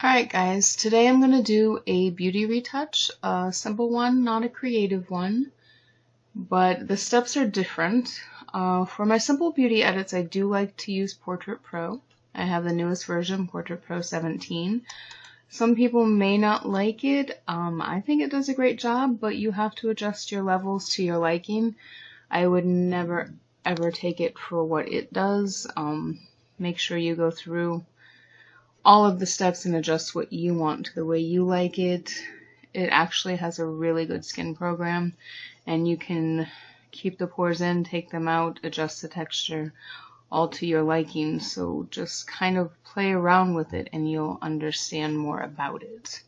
Alright guys, today I'm going to do a beauty retouch, a simple one, not a creative one, but the steps are different. For my simple beauty edits, I do like to use Portrait Pro. I have the newest version, Portrait Pro 17. Some people may not like it. I think it does a great job, but you have to adjust your levels to your liking. I would never ever take it for what it does. Make sure you go through all of the steps and adjust what you want to the way you like it. It actually has a really good skin program, and you can keep the pores in, take them out, adjust the texture, all to your liking. So just kind of play around with it and you'll understand more about it.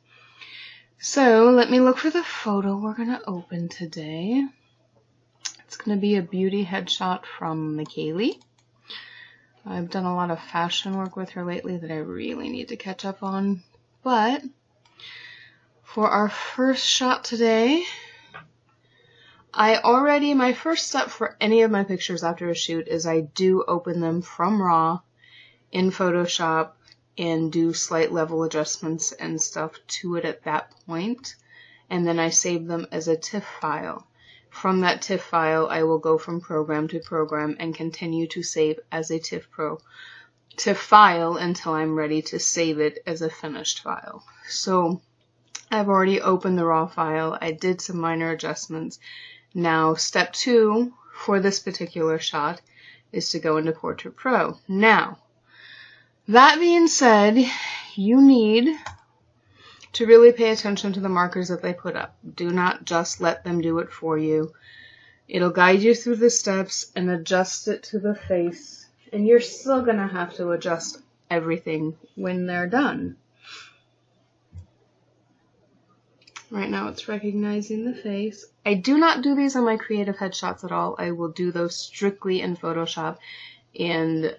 So let me look for the photo we're going to open today. It's going to be a beauty headshot from Kelly. I've done a lot of fashion work with her lately that I really need to catch up on. But for our first shot today, my first step for any of my pictures after a shoot is I do open them from RAW in Photoshop and do slight level adjustments and stuff to it at that point. And then I save them as a TIFF file. From that TIFF file, I will go from program to program and continue to save as a TIFF file until I'm ready to save it as a finished file. So I've already opened the raw file. I did some minor adjustments. Now, step 2 for this particular shot is to go into Portrait Pro. Now, that being said, you need to really pay attention to the markers that they put up. Do not just let them do it for you. It'll guide you through the steps and adjust it to the face, and you're still going to have to adjust everything when they're done. Right now it's recognizing the face. I do not do these on my creative headshots at all. I will do those strictly in Photoshop and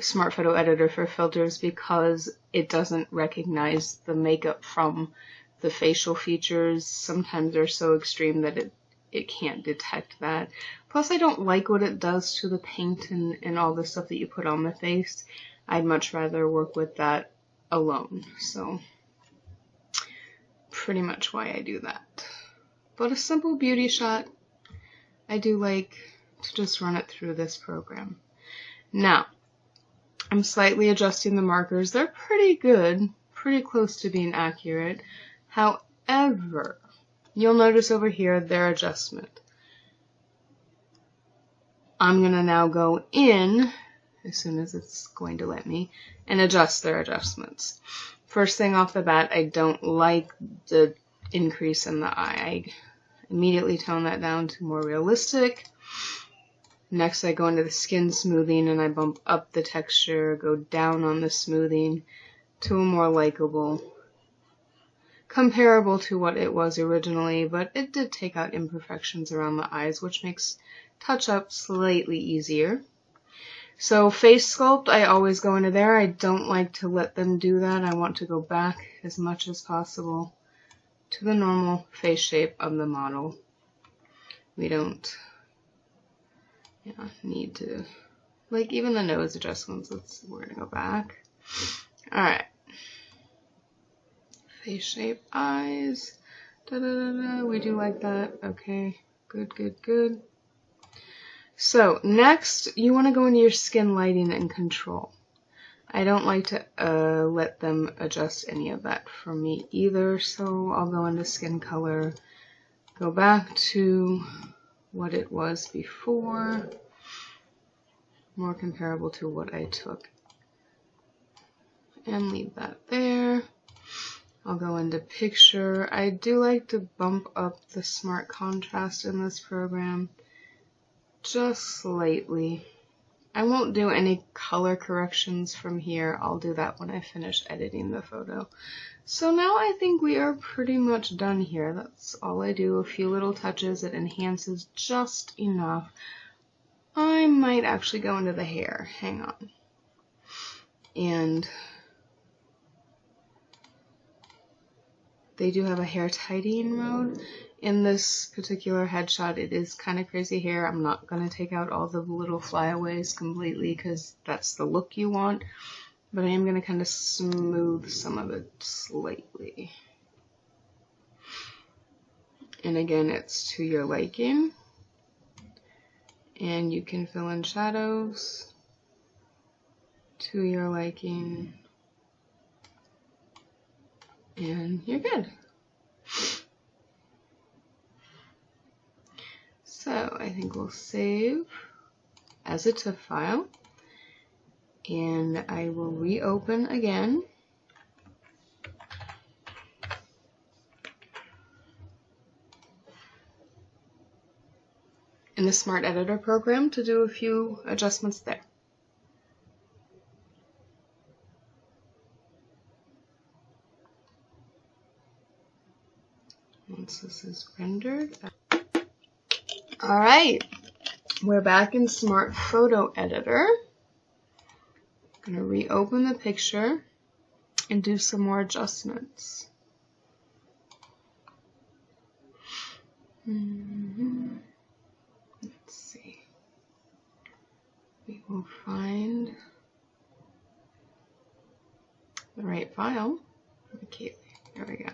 Smart Photo Editor for filters because it doesn't recognize the makeup from the facial features. Sometimes they're so extreme that it can't detect that. Plus, I don't like what it does to the paint and all the stuff that you put on the face. I'd much rather work with that alone. So, pretty much why I do that. But a simple beauty shot, I do like to just run it through this program. Now, I'm slightly adjusting the markers. They're pretty good, pretty close to being accurate. However, you'll notice over here their adjustment. I'm going to now go in, as soon as it's going to let me, and adjust their adjustments. First thing off the bat, I don't like the increase in the eye. I immediately tone that down to more realistic. Next, I go into the skin smoothing and I bump up the texture, go down on the smoothing to a more likable, comparable to what it was originally, but it did take out imperfections around the eyes, which makes touch-up slightly easier. So face sculpt, I always go into there. I don't like to let them do that. I want to go back as much as possible to the normal face shape of the model. We don't need to, like even the nose adjustments, we're gonna go back. Alright. Face shape, eyes, we do like that. Okay, good, good, good. So next, you want to go into your skin lighting and control. I don't like to let them adjust any of that for me either, so I'll go into skin color, go back to what it was before, more comparable to what I took, and leave that there. I'll go into picture. I do like to bump up the smart contrast in this program just slightly. I won't do any color corrections from here. I'll do that when I finish editing the photo. So now I think we are pretty much done here. That's all I do. A few little touches. It enhances just enough. I might actually go into the hair. Hang on. And they do have a hair tidying mode. In this particular headshot, it is kind of crazy hair. I'm not going to take out all the little flyaways completely because that's the look you want. but I am going to kind of smooth some of it slightly. And again, it's to your liking. And you can fill in shadows to your liking. And you're good. So I think we'll save as a TIFF file. And I will reopen again. In the Smart Editor program to do a few adjustments there. Once this is rendered. Alright, we're back in Smart Photo Editor. I'm going to reopen the picture and do some more adjustments. Let's see. We will find the right file. Okay, there we go.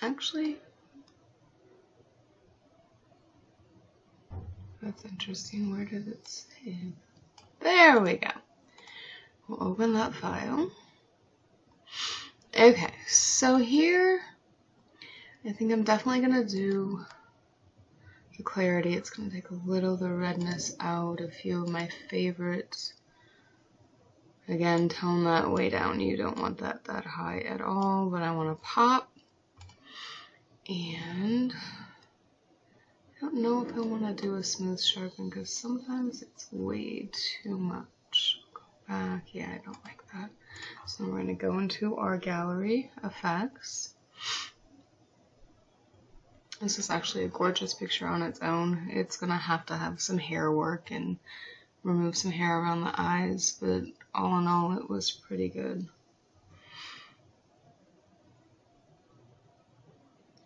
Actually, that's interesting. Where did it save? There we go. We'll open that file. Okay, so here, I think I'm definitely going to do the clarity. It's going to take a little of the redness out. A few of my favorites. Again, tone that way down. You don't want that high at all, but I want to pop. And I don't know if I want to do a smooth sharpen because sometimes it's way too much. Go back. Yeah, I don't like that. So we're going to go into our gallery effects. This is actually a gorgeous picture on its own. It's going to have some hair work and remove some hair around the eyes, but all in all, it was pretty good.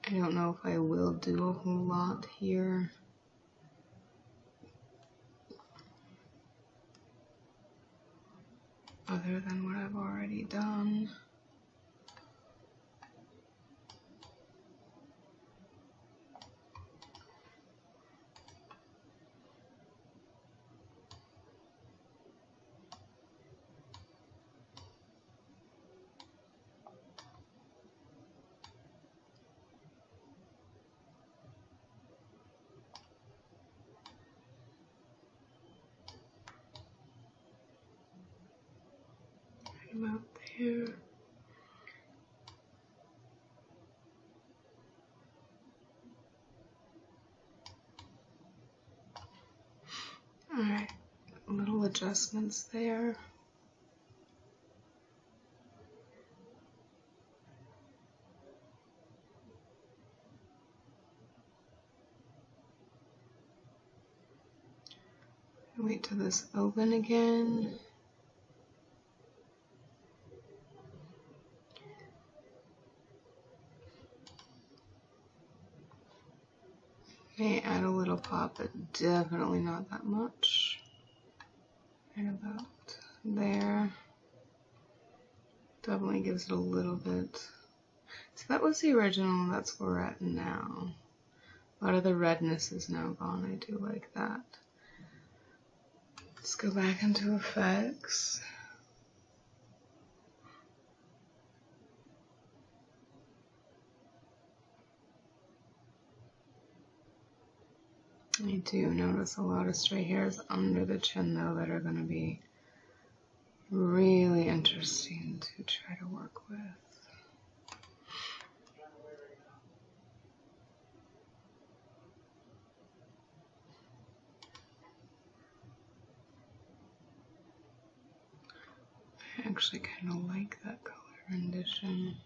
I don't know if I will do a whole lot here. Other than what I've already done. Out there. Alright, little adjustments there. Wait till this open again. May add a little pop, but definitely not that much. Right about there. Definitely gives it a little bit. So that was the original, that's where we're at now. A lot of the redness is now gone, I do like that. Let's go back into effects. I do notice a lot of stray hairs under the chin though that are going to be really interesting to try to work with. I actually kind of like that color rendition.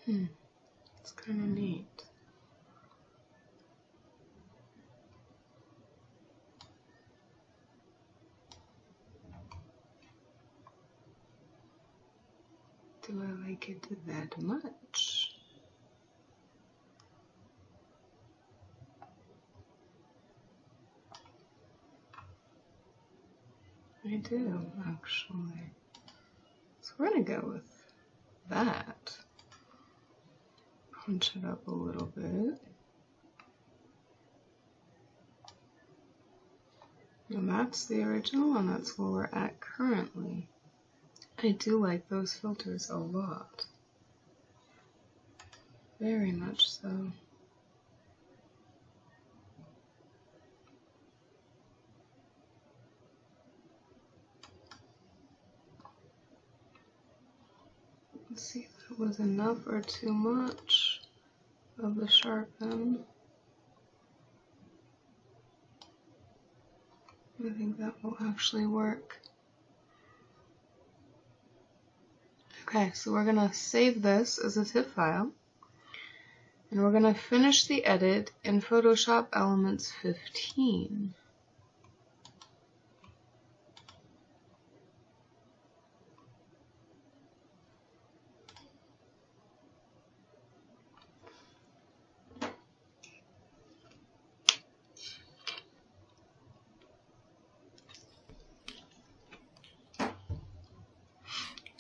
It's kind of neat. Do I like it that much? I do, actually. So we're going to go with that. Punch it up a little bit. And that's the original, and that's where we're at currently. I do like those filters a lot. Very much so. Let's see if it was enough or too much of the sharpen. I think that will actually work. Okay, so we're going to save this as a TIFF file, and we're going to finish the edit in Photoshop Elements 15.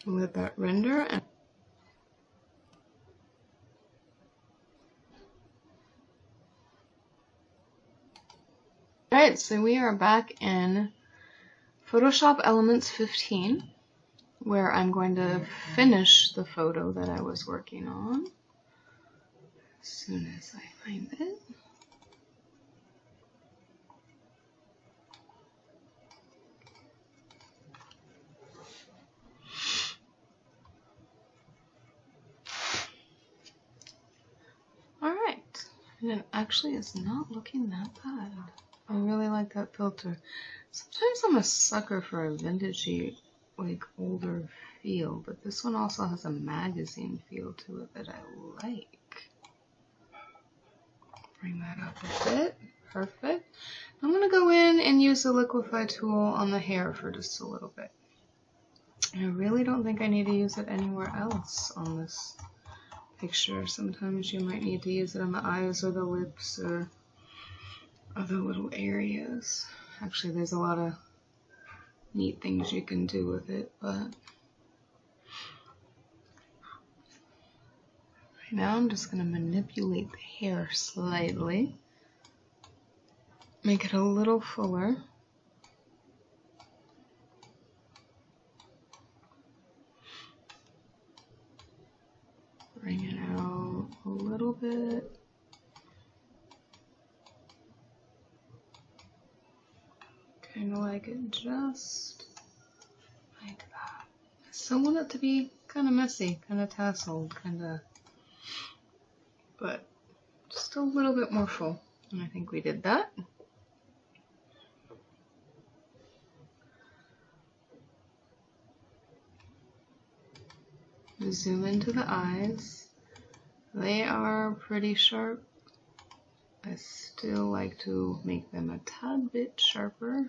Let that render. And alright, so we are back in Photoshop Elements 15, where I'm going to finish the photo that I was working on as soon as I find it. Alright, and it actually is not looking that bad. I really like that filter. Sometimes I'm a sucker for a vintagey, like older feel, but this one also has a magazine feel to it that I like. Bring that up a bit. Perfect. I'm going to go in and use the liquify tool on the hair for just a little bit. I really don't think I need to use it anywhere else on this picture. Sometimes you might need to use it on the eyes or the lips or other little areas. Actually, there's a lot of neat things you can do with it, but right now I'm just going to manipulate the hair slightly, make it a little fuller. Bring it out a little bit. Kind of like it just like that. I still want it to be kind of messy, kind of tasseled, but just a little bit more full. And I think we did that. Zoom into the eyes. They are pretty sharp. I still like to make them a tad bit sharper.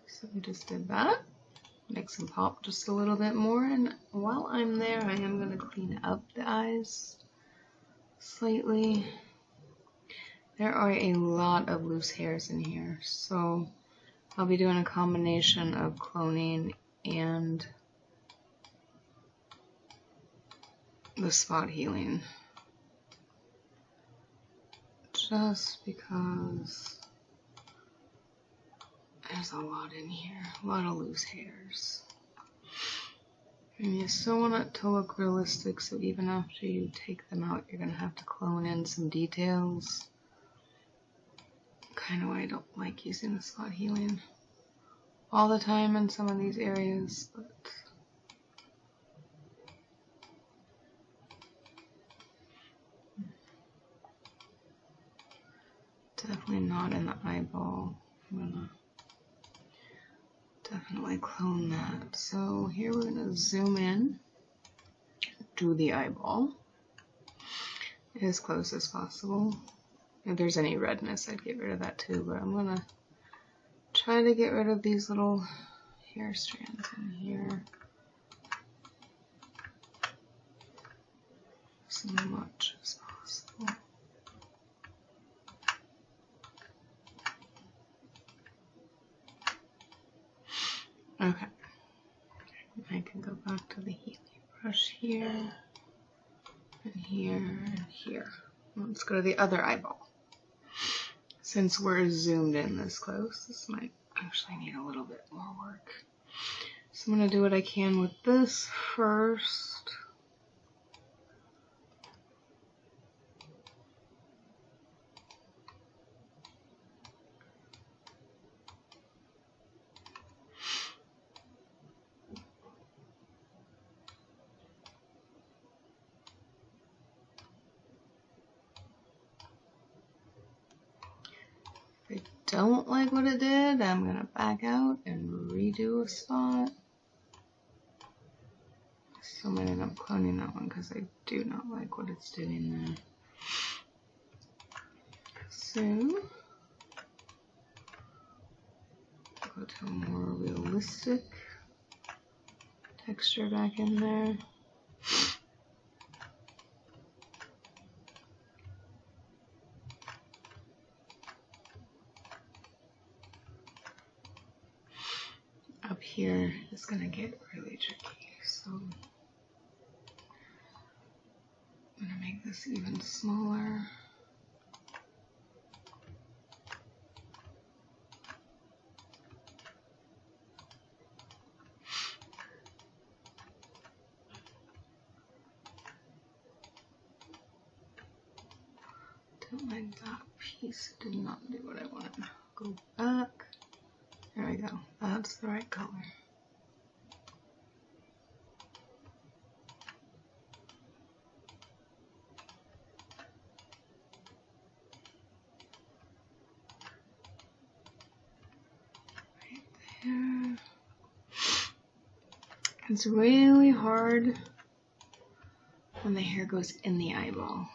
So we just did that. Makes them pop just a little bit more, and while I'm there, I am going to clean up the eyes slightly. There are a lot of loose hairs in here, so I'll be doing a combination of cloning and the spot healing, just because there's a lot in here, a lot of loose hairs. And you still want it to look realistic, so even after you take them out, you're going to have to clone in some details. Kind of why I don't like using the spot healing all the time in some of these areas, but definitely not in the eyeball. I'm going to definitely clone that. So here we're going to zoom in to the eyeball as close as possible. If there's any redness, I'd get rid of that too, but I'm going to try to get rid of these little hair strands in here as much as possible. Okay. I can go back to the healing brush here, and here, and here. Let's go to the other eyeball. Since we're zoomed in this close, this might actually need a little bit more work. So I'm going to do what I can with this first. If I don't like what it did, I'm going to back out and redo a spot. So I'm going to end up cloning that one because I do not like what it's doing there. So, go to a more realistic texture back in there. Up here is going to get really tricky, so I'm going to make this even smaller. Don't like that piece, it did not do what I wanted. Go back. There we go. That's the right color. Right there. It's really hard when the hair goes in the eyeball.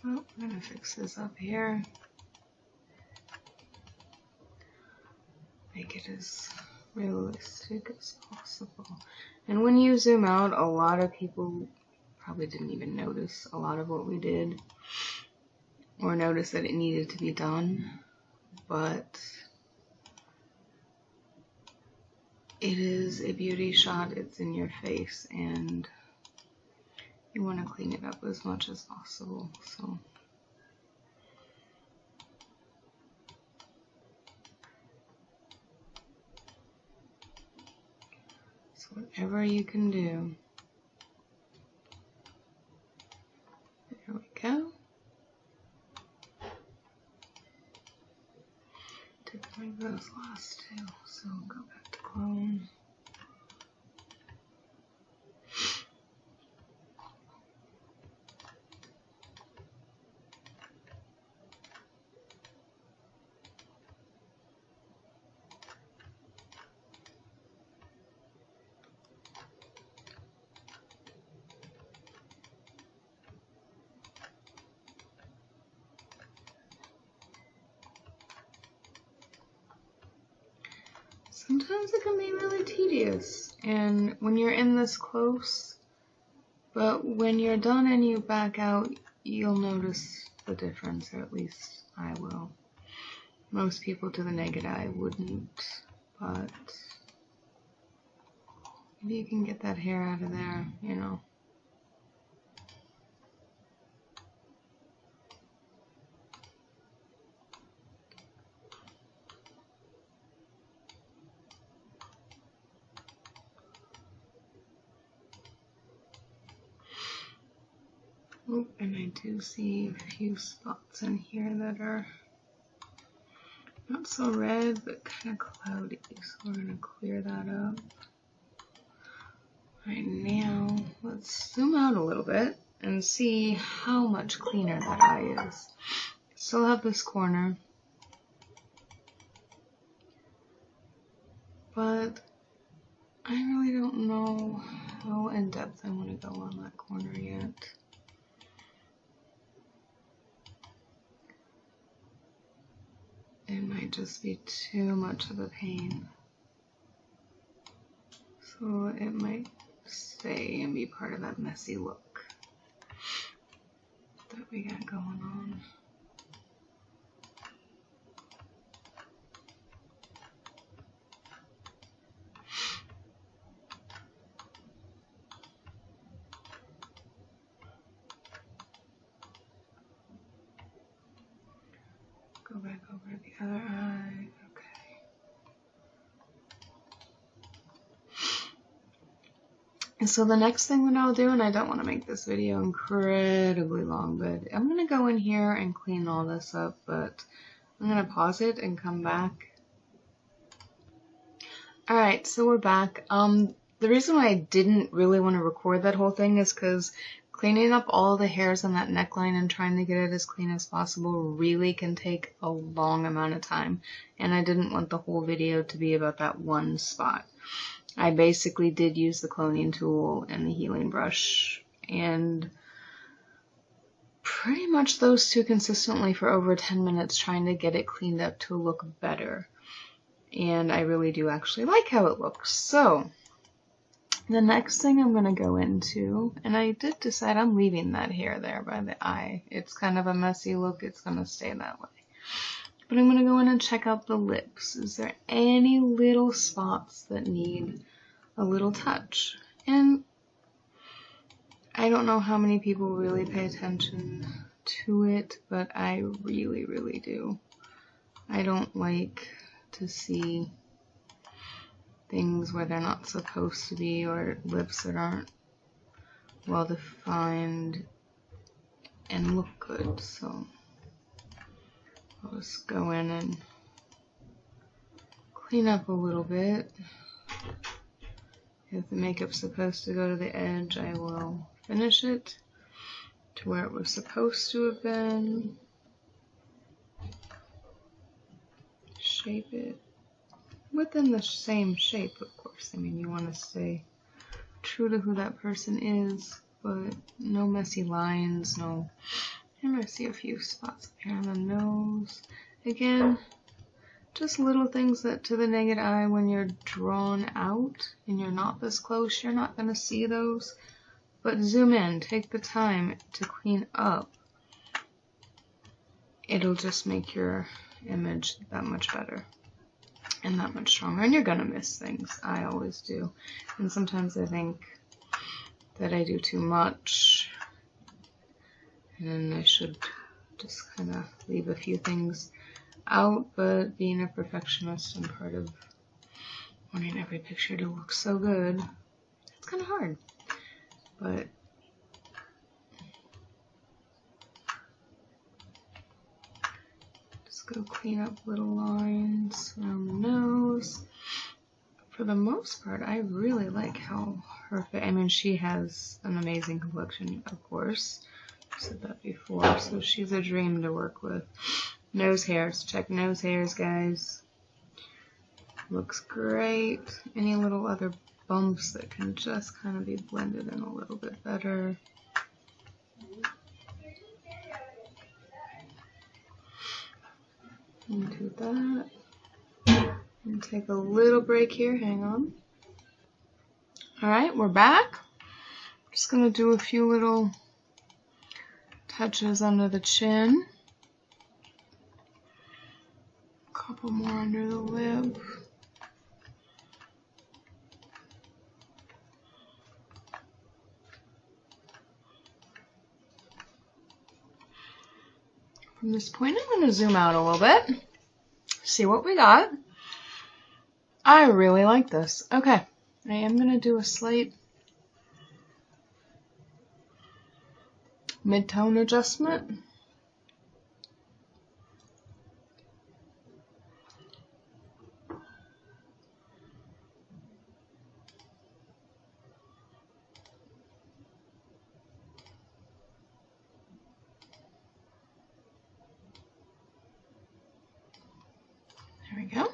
Oh, I'm going to fix this up here. Make it as realistic as possible. And when you zoom out, a lot of people probably didn't even notice a lot of what we did, or notice that it needed to be done, but it is a beauty shot, it's in your face, and you want to clean it up as much as possible. So whatever you can do. There we go. Didn't like those last two, so go back to clone. Sometimes it can be really tedious, and when you're in this close, but when you're done and you back out, you'll notice the difference, or at least I will. Most people to the naked eye wouldn't, but maybe you can get that hair out of there, you know. Oh, and I do see a few spots in here that are not so red, but kind of cloudy, so we're going to clear that up. Right now, let's zoom out a little bit and see how much cleaner that eye is. Still have this corner, but I really don't know how in depth I want to go on that corner yet. It might just be too much of a pain. So it might stay and be part of that messy look that we got going on. Go back over the other eye. Okay. And so the next thing that I'll do, and I don't want to make this video incredibly long, but I'm going to go in here and clean all this up, but I'm going to pause it and come back. Alright, so we're back. The reason why I didn't really want to record that whole thing is because cleaning up all the hairs on that neckline and trying to get it as clean as possible really can take a long amount of time, and I didn't want the whole video to be about that one spot. I basically did use the cloning tool and the healing brush, and pretty much those two consistently for over 10 minutes trying to get it cleaned up to look better. And I really do actually like how it looks. So the next thing I'm going to go into, and I did decide I'm leaving that hair there by the eye. It's kind of a messy look. It's going to stay that way. But I'm going to go in and check out the lips. Is there any little spots that need a little touch? And I don't know how many people really pay attention to it, but I really, really do. I don't like to see things where they're not supposed to be, or lips that aren't well defined and look good. So I'll just go in and clean up a little bit. If the makeup's supposed to go to the edge, I will finish it to where it was supposed to have been. Shape it within the same shape, of course. I mean, you want to stay true to who that person is, but no messy lines, no. And I see a few spots up here on the nose. Again, just little things that to the naked eye, when you're drawn out and you're not this close, you're not going to see those. But zoom in, take the time to clean up. It'll just make your image that much better and that much stronger. And you're going to miss things. I always do. And sometimes I think that I do too much. And I should just kind of leave a few things out, but being a perfectionist and part of wanting every picture to look so good, it's kind of hard. But just go clean up little lines around the nose. For the most part, I really like how her face, I mean, she has an amazing complexion, of course. I've said that before, so she's a dream to work with. Nose hairs, check nose hairs, guys. Looks great. Any little other bumps that can just kind of be blended in a little bit better. And do that. And take a little break here, hang on. Alright, we're back. Just gonna do a few little touches under the chin. Couple more under the lip. From this point, I'm going to zoom out a little bit, see what we got. I really like this. Okay, I am going to do a slight mid-tone adjustment. There we go.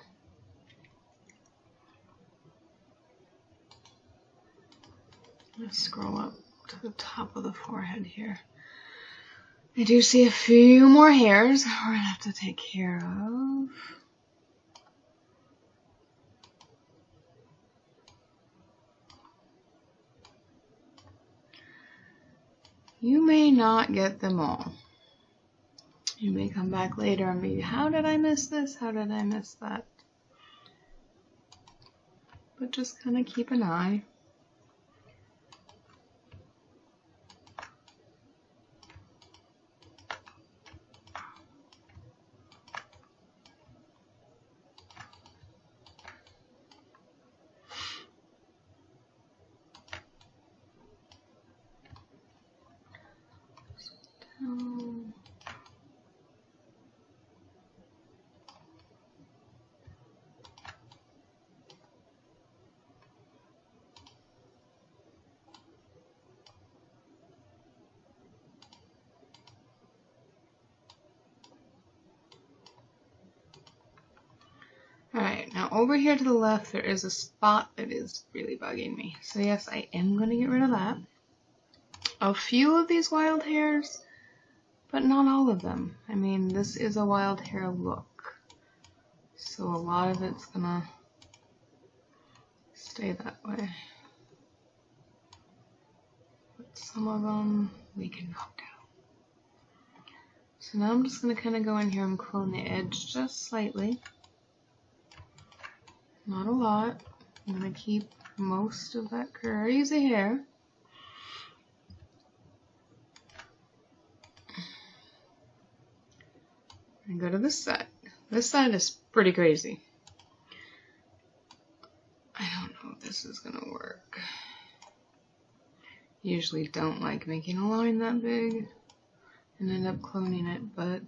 gonna scroll up to the top of the forehead here. I do see a few more hairs we're gonna have to take care of. You may not get them all. You may come back later and be, how did I miss this? How did I miss that? But just kind of keep an eye. Alright, now over here to the left there is a spot that is really bugging me. So yes, I am going to get rid of that. A few of these wild hairs, but not all of them. I mean, this is a wild hair look. So a lot of it's going to stay that way. But some of them we can knock down. So now I'm just going to kind of go in here and clone the edge just slightly. Not a lot. I'm going to keep most of that crazy hair. And go to this side. This side is pretty crazy. I don't know if this is going to work. Usually don't like making a line that big and end up cloning it, but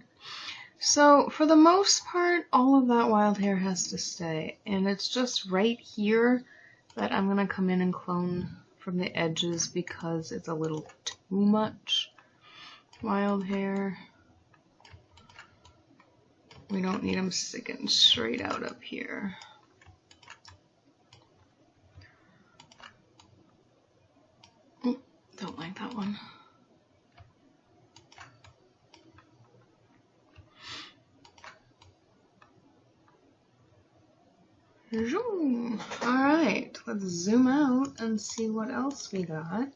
so for the most part, all of that wild hair has to stay, and it's just right here that I'm going to come in and clone from the edges because it's a little too much wild hair. We don't need them sticking straight out up here. Oh, don't like that one. Alright, let's zoom out and see what else we got.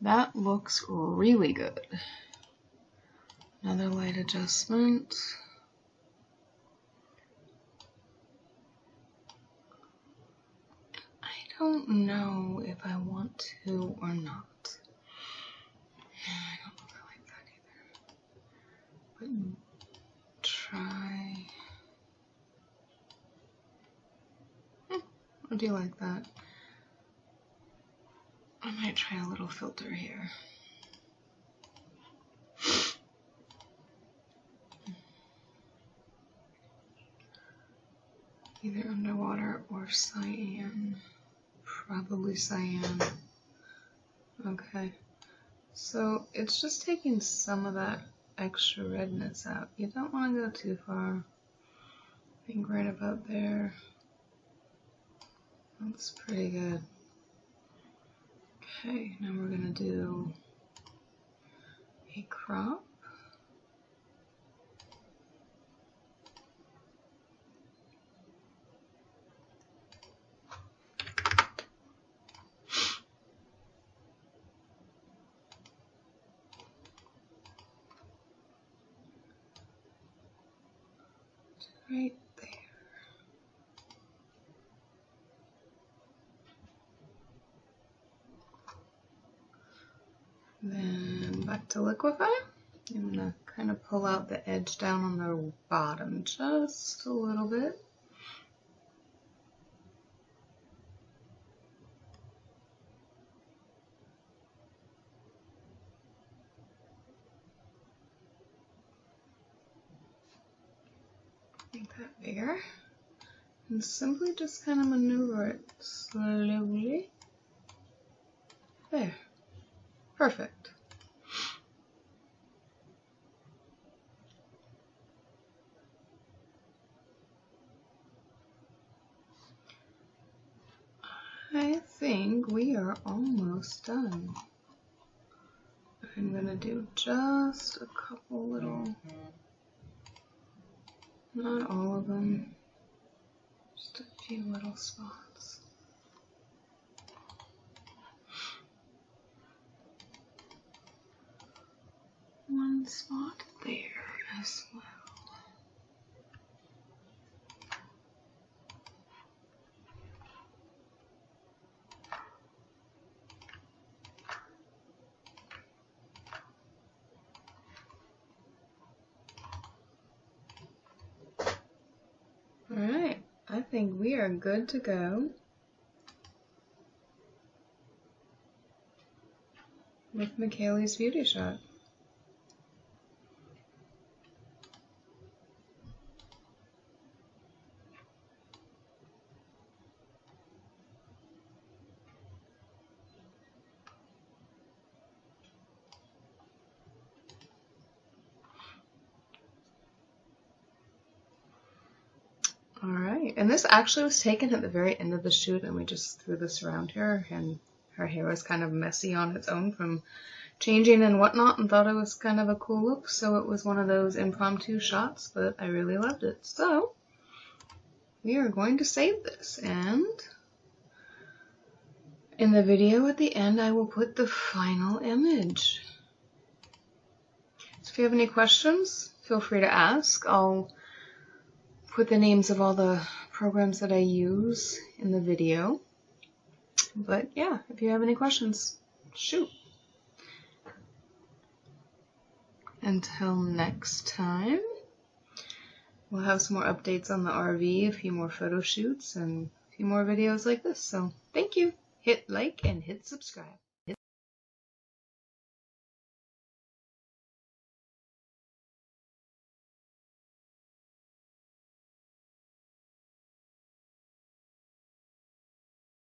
That looks really good. Another light adjustment. I don't know if I want to or not. I don't know if I like that either. But try. I do like that. I might try a little filter here. Either underwater or cyan. Probably cyan. Okay. So it's just taking some of that extra redness out. You don't want to go too far. I think right about there. That's pretty good. Okay, now we're going to do a crop. Right there. Then back to liquify. I'm going to kind of pull out the edge down on the bottom just a little bit. Make that bigger. And simply just kind of maneuver it slowly. There. Perfect. I think we are almost done. I'm gonna do just a couple little, not all of them, just a few little spots. One spot there as well. Alright, I think we are good to go with Kelly's Beauty Shot. Alright, and this actually was taken at the very end of the shoot, and we just threw this around her, and her hair was kind of messy on its own from changing and whatnot, and thought it was kind of a cool look, so it was one of those impromptu shots, but I really loved it. So, we are going to save this, and in the video at the end I will put the final image. So if you have any questions, feel free to ask. I'll put the names of all the programs that I use in the video. But yeah, if you have any questions, shoot. Until next time, we'll have some more updates on the RV, a few more photo shoots, and a few more videos like this. So thank you. Hit like and hit subscribe.